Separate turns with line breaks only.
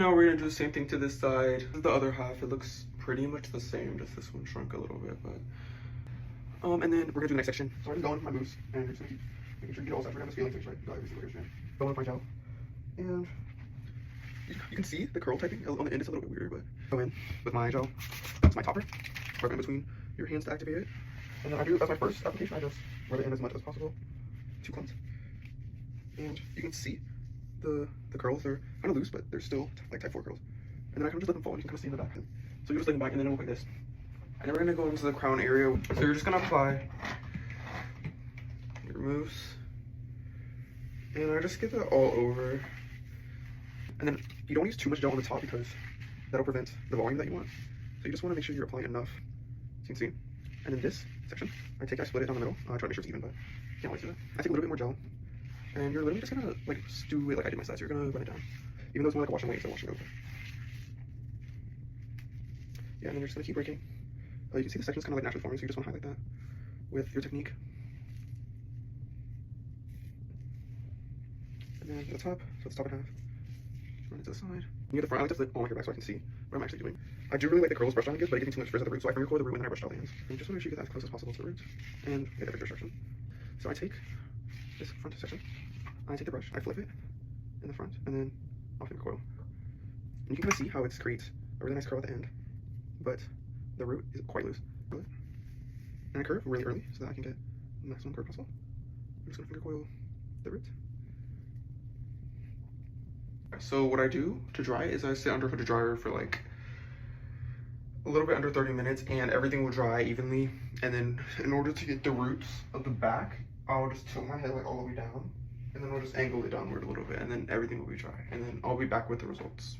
Now we're gonna do the same thing to this side. This is the other half. It looks pretty much the same, just this one shrunk a little bit, but and then we're gonna do the next section. So I'm just going with my moves, and you're just gonna keep making sure you get all sides. We're gonna have this feeling fix, right? You got every single hairstrand. Go with my gel, and you can see the curl typing on the end is a little bit weird, but go in with my gel. That's my topper. Right in between your hands to activate it. And then that's my first application. I just rub it in as much as possible. 2 clumps. And you can see the curls are kind of loose, but they're still like type 4 curls. And then I kind of just let them fall, and you can kind of see in the back. So you just lay them back, and then it'll look like this. And then we're gonna go into the crown area. So you're just gonna apply your moves, and I just get that all over. And then you don't use too much gel on the top because that'll prevent the volume that you want. So you just want to make sure you're applying enough, so you can see. And in this section, I split it down the middle. I try to make sure it's even, but you can't always do that. I take a little bit more gel, and you're literally just gonna like stew it like I did my sides. You're gonna run it down, even though it's more like a wash and wait instead of wash and go. Yeah, and then you're just gonna keep working. You can see the section's kind of like naturally forming, so you just want to highlight that with your technique. And then the top, so it's top and half. Run it to the side. Near the front, I like to flip all my hair back so I can see what I'm actually doing. I do really like the curls brushed on good, but it gives me too much frizz at the root, so I can record the root and then I brush it all the ends. And you just want to make sure you get that as close as possible to the root and get every direction. So I take this front section, I take the brush, I flip it in the front, and then I'll flip the coil. And you can kind of see how it creates a really nice curl at the end, but the root is quite loose. And I curve really early so that I can get the maximum curve possible. I'm just gonna finger coil the root. So what I do to dry is I sit under a hooded dryer for like a little bit under 30 minutes, and everything will dry evenly. And then in order to get the roots of the back, I'll just tilt my head like all the way down, and then I'll just angle it downward a little bit, and then everything will be dry. And then I'll be back with the results.